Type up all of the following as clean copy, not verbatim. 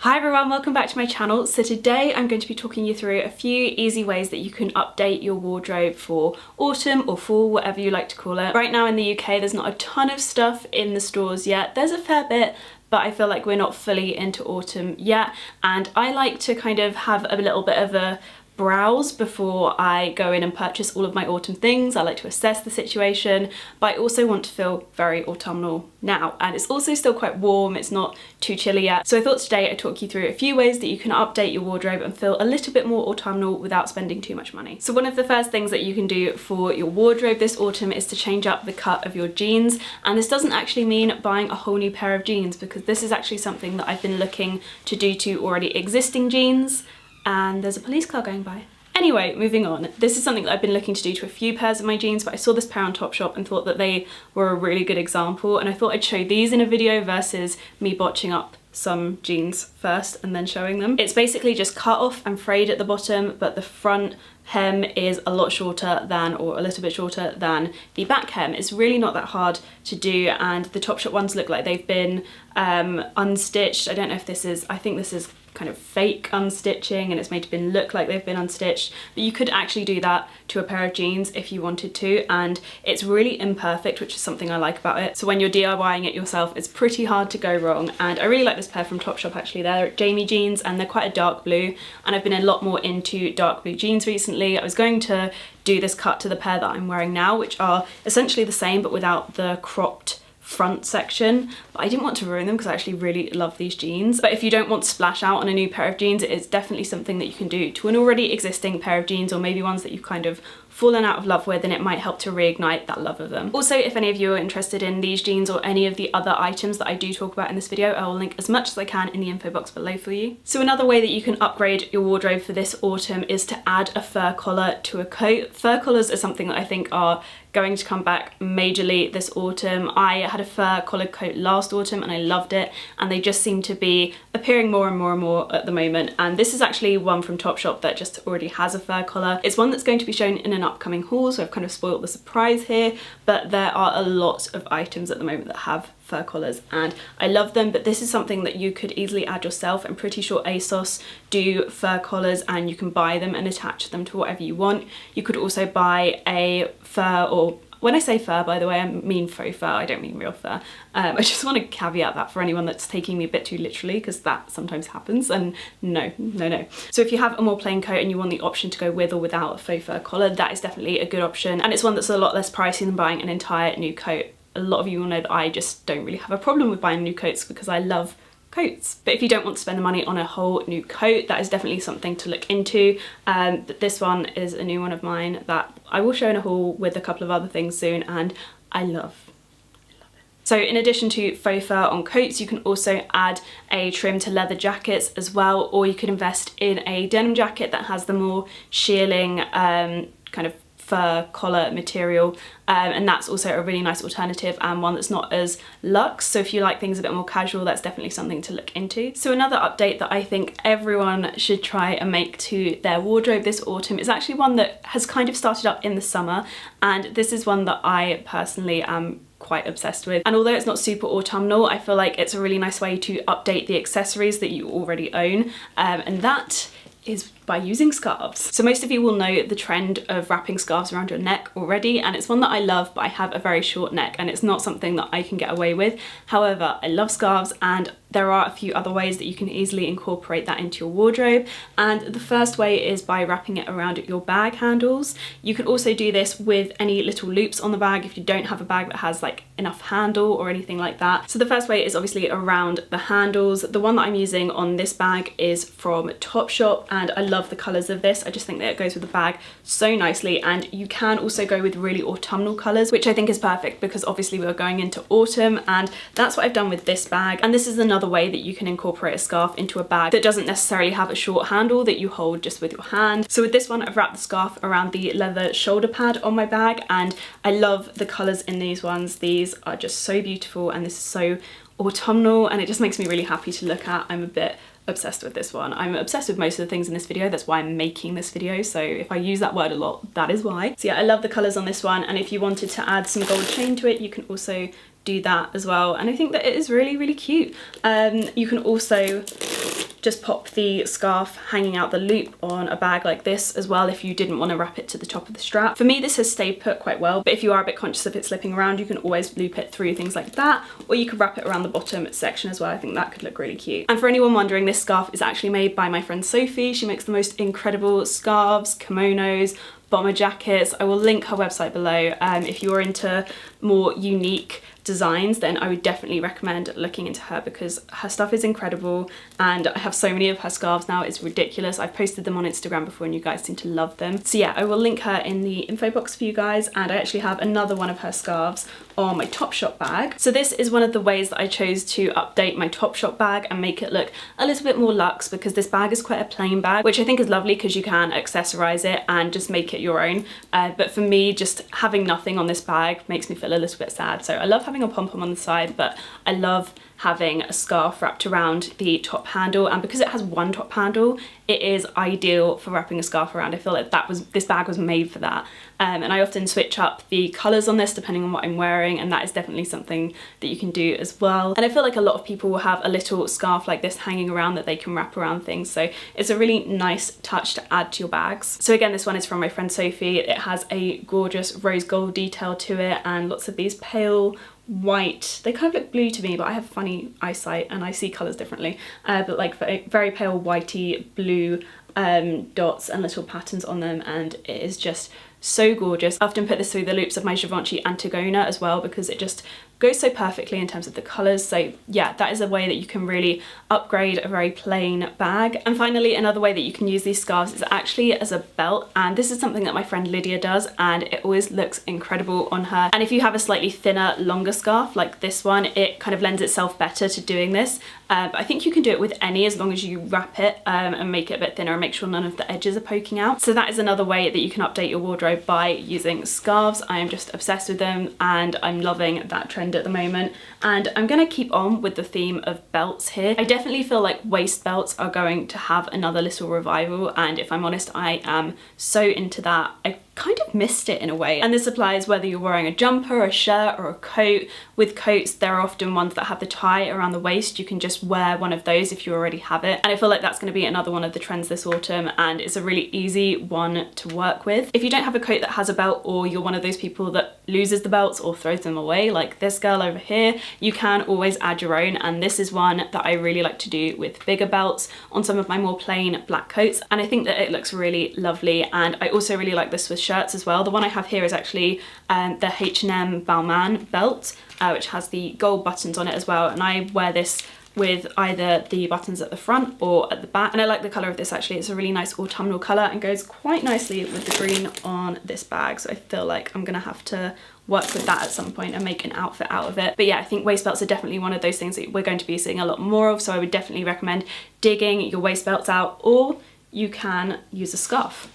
Hi everyone, welcome back to my channel. So today I'm going to be talking you through a few easy ways that you can update your wardrobe for autumn or fall, whatever you like to call it. Right now in the UK there's not a ton of stuff in the stores yet. There's a fair bit, but I feel like we're not fully into autumn yet, and I like to kind of have a little bit of a browse before I go in and purchase all of my autumn things. I like to assess the situation, but I also want to feel very autumnal now, and it's also still quite warm, it's not too chilly yet. So I thought today I'd talk you through a few ways that you can update your wardrobe and feel a little bit more autumnal without spending too much money. So one of the first things that you can do for your wardrobe this autumn is to change up the cut of your jeans, and this doesn't actually mean buying a whole new pair of jeans, because this is actually something that I've been looking to do to already existing jeans. And there's a police car going by. Anyway, moving on. This is something that I've been looking to do to a few pairs of my jeans, but I saw this pair on Topshop and thought that they were a really good example, and I thought I'd show these in a video versus me botching up some jeans first and then showing them. It's basically just cut off and frayed at the bottom, but the front hem is a lot shorter than, or a little bit shorter than, the back hem. It's really not that hard to do, and the Topshop ones look like they've been unstitched. I don't know if this is, I think this is kind of fake unstitching and it's made to look like they've been unstitched, but you could actually do that to a pair of jeans if you wanted to, and it's really imperfect, which is something I like about it. So when you're DIYing it yourself, it's pretty hard to go wrong, and I really like this pair from Topshop actually. They're Jamie jeans and they're quite a dark blue, and I've been a lot more into dark blue jeans recently. I was going to do this cut to the pair that I'm wearing now, which are essentially the same but without the cropped front section, but I didn't want to ruin them because I actually really love these jeans. But if you don't want to splash out on a new pair of jeans, it is definitely something that you can do to an already existing pair of jeans, or maybe ones that you've kind of fallen out of love with, and it might help to reignite that love of them. Also, if any of you are interested in these jeans or any of the other items that I do talk about in this video, I will link as much as I can in the info box below for you. So another way that you can upgrade your wardrobe for this autumn is to add a fur collar to a coat. Fur collars are something that I think are going to come back majorly this autumn. I had a fur collared coat last autumn and I loved it, and they just seem to be appearing more and more and more at the moment. And this is actually one from Topshop that just already has a fur collar. It's one that's going to be shown in an upcoming haul, so I've kind of spoiled the surprise here, but there are a lot of items at the moment that have fur collars and I love them. But this is something that you could easily add yourself. I'm pretty sure ASOS do fur collars and you can buy them and attach them to whatever you want. You could also buy a fur, or when I say fur, by the way, I mean faux fur, I don't mean real fur. I just want to caveat that for anyone that's taking me a bit too literally, because that sometimes happens, and no. So if you have a more plain coat and you want the option to go with or without a faux fur collar, that is definitely a good option, and it's one that's a lot less pricey than buying an entire new coat. A lot of you will know that I just don't really have a problem with buying new coats because I love coats. But if you don't want to spend the money on a whole new coat, that is definitely something to look into. But this one is a new one of mine that I will show in a haul with a couple of other things soon, and I love it. So in addition to faux fur on coats, you can also add a trim to leather jackets as well, or you could invest in a denim jacket that has the more shearling kind of fur collar material, and that's also a really nice alternative and one that's not as luxe. So if you like things a bit more casual, that's definitely something to look into. So another update that I think everyone should try and make to their wardrobe this autumn is actually one that has kind of started up in the summer, and this is one that I personally am quite obsessed with. And although it's not super autumnal, I feel like it's a really nice way to update the accessories that you already own, and that is by using scarves. So most of you will know the trend of wrapping scarves around your neck already, and it's one that I love, but I have a very short neck and it's not something that I can get away with. However, I love scarves, and there are a few other ways that you can easily incorporate that into your wardrobe. And the first way is by wrapping it around your bag handles. You can also do this with any little loops on the bag if you don't have a bag that has like enough handle or anything like that. So the first way is obviously around the handles. The one that I'm using on this bag is from Topshop, and I love the colours of this. I just think that it goes with the bag so nicely, and you can also go with really autumnal colours, which I think is perfect because obviously we're going into autumn, and that's what I've done with this bag. And this is another way that you can incorporate a scarf into a bag that doesn't necessarily have a short handle that you hold just with your hand. So with this one, I've wrapped the scarf around the leather shoulder pad on my bag, and I love the colours in these ones. These are just so beautiful, and this is so autumnal, and it just makes me really happy to look at. I'm a bit obsessed with this one. I'm obsessed with most of the things in this video, that's why I'm making this video, so if I use that word a lot, that is why. So yeah, I love the colours on this one, and if you wanted to add some gold chain to it, you can also do that as well, and I think that it is really, really cute. You can also just pop the scarf hanging out the loop on a bag like this as well if you didn't want to wrap it to the top of the strap. For me, this has stayed put quite well, but if you are a bit conscious of it slipping around, you can always loop it through things like that, or you could wrap it around the bottom section as well. I think that could look really cute. And for anyone wondering, this scarf is actually made by my friend Sophie. She makes the most incredible scarves, kimonos, bomber jackets. I will link her website below. If you're into more unique designs, then I would definitely recommend looking into her because her stuff is incredible, and I have so many of her scarves now, it's ridiculous. I've posted them on Instagram before and you guys seem to love them. So yeah, I will link her in the info box for you guys, and I actually have another one of her scarves on my Topshop bag. So this is one of the ways that I chose to update my Topshop bag and make it look a little bit more luxe, because this bag is quite a plain bag, which I think is lovely because you can accessorize it and just make it your own. But for me, just having nothing on this bag makes me feel a little bit sad. So I love having a pom-pom on the side, but I love having a scarf wrapped around the top handle, and because it has one top handle, it is ideal for wrapping a scarf around. I feel like this bag was made for that. And I often switch up the colours on this depending on what I'm wearing, and that is definitely something that you can do as well. And I feel like a lot of people will have a little scarf like this hanging around that they can wrap around things, so it's a really nice touch to add to your bags. So again, this one is from my friend Sophie. It has a gorgeous rose gold detail to it and lots of these pale white, they kind of look blue to me, but I have funny eyesight and I see colours differently, but like very pale whitey blue dots and little patterns on them, and it is just so gorgeous. I often put this through the loops of my Givenchy Antigona as well because it just goes so perfectly in terms of the colours. So yeah, that is a way that you can really upgrade a very plain bag. And finally, another way that you can use these scarves is actually as a belt, and this is something that my friend Lydia does and it always looks incredible on her. And if you have a slightly thinner, longer scarf like this one, it kind of lends itself better to doing this. But I think you can do it with any, as long as you wrap it and make it a bit thinner and make sure none of the edges are poking out. So that is another way that you can update your wardrobe by using scarves. I am just obsessed with them and I'm loving that trend at the moment, and I'm gonna keep on with the theme of belts here. I definitely feel like waist belts are going to have another little revival, and if I'm honest, I am so into that. I kind of missed it in a way, and this applies whether you're wearing a jumper, a shirt or a coat. With coats, there are often ones that have the tie around the waist. You can just wear one of those if you already have it, and I feel like that's going to be another one of the trends this autumn, and it's a really easy one to work with. If you don't have a coat that has a belt, or you're one of those people that loses the belts or throws them away like this girl over here, you can always add your own, and this is one that I really like to do with bigger belts on some of my more plain black coats, and I think that it looks really lovely. And I also really like this with shirts as well. The one I have here is actually the H&M Balmain belt, which has the gold buttons on it as well, and I wear this with either the buttons at the front or at the back, and I like the colour of this actually. It's a really nice autumnal colour and goes quite nicely with the green on this bag, so I feel like I'm gonna have to work with that at some point and make an outfit out of it. But yeah, I think waist belts are definitely one of those things that we're going to be seeing a lot more of, so I would definitely recommend digging your waist belts out, or you can use a scarf.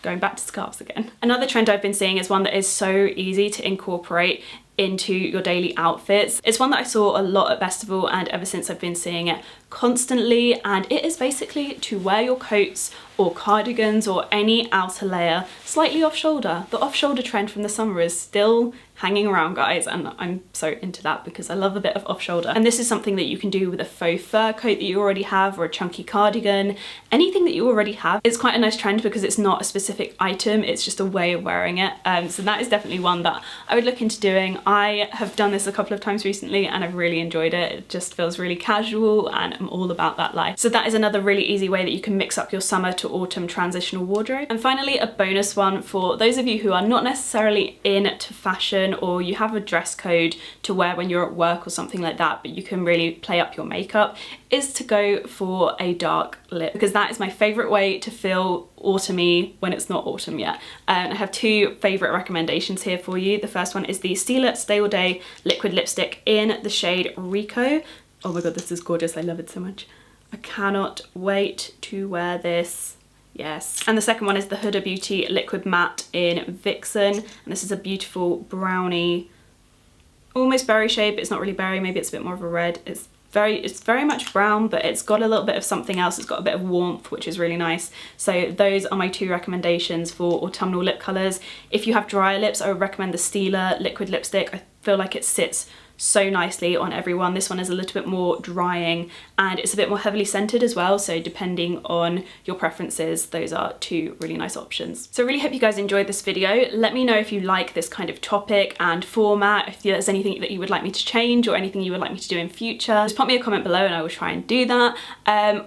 Going back to scarves again. Another trend I've been seeing is one that is so easy to incorporate into your daily outfits. It's one that I saw a lot at Festival, and ever since I've been seeing it constantly, and it is basically to wear your coats or cardigans or any outer layer slightly off shoulder. The off shoulder trend from the summer is still hanging around, guys, and I'm so into that because I love a bit of off shoulder. And this is something that you can do with a faux fur coat that you already have, or a chunky cardigan, anything that you already have. It's quite a nice trend because it's not a specific item, it's just a way of wearing it. So that is definitely one that I would look into doing. I have done this a couple of times recently and I've really enjoyed it. It just feels really casual and I'm all about that life. So that is another really easy way that you can mix up your summer to autumn transitional wardrobe. And finally, a bonus one for those of you who are not necessarily into fashion, or you have a dress code to wear when you're at work or something like that, but you can really play up your makeup, is to go for a dark lip, because that is my favourite way to feel autumny when it's not autumn yet. And I have two favourite recommendations here for you. The first one is the Stila Stay All Day liquid lipstick in the shade Ricco. Oh my god, this is gorgeous, I love it so much. I cannot wait to wear this. Yes. And the second one is the Huda Beauty Liquid Matte in VIxen, and this is a beautiful brownie, almost berry shade, but it's not really berry, maybe it's a bit more of a red. It's very much brown, but it's got a little bit of something else. It's got a bit of warmth, which is really nice. So those are my two recommendations for autumnal lip colours. If you have drier lips, I would recommend the Stila liquid lipstick. I feel like it sits so nicely on everyone. This one is a little bit more drying and it's a bit more heavily scented as well, so depending on your preferences, those are two really nice options. So I really hope you guys enjoyed this video. Let me know if you like this kind of topic and format, if there's anything that you would like me to change or anything you would like me to do in future. Just pop me a comment below and I will try and do that.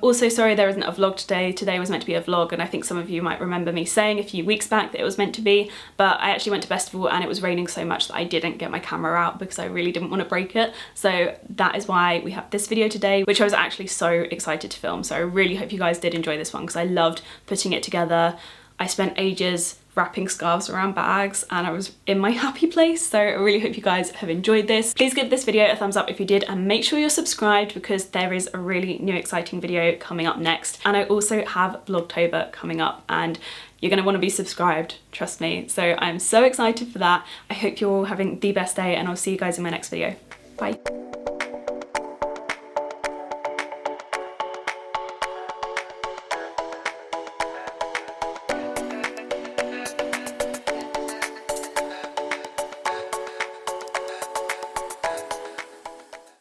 Also, sorry there isn't a vlog today. Today was meant to be a vlog, and I think some of you might remember me saying a few weeks back that it was meant to be, but I actually went to Festival and it was raining so much that I didn't get my camera out because I really didn't want to break it. So that is why we have this video today, which I was actually so excited to film. So I really hope you guys did enjoy this one because I loved putting it together. I spent ages wrapping scarves around bags and I was in my happy place, so I really hope you guys have enjoyed this. Please give this video a thumbs up if you did, and make sure you're subscribed because there is a really new exciting video coming up next, and I also have Vlogtober coming up and you're going to want to be subscribed, trust me. So I'm so excited for that. I hope you're all having the best day and I'll see you guys in my next video. Bye.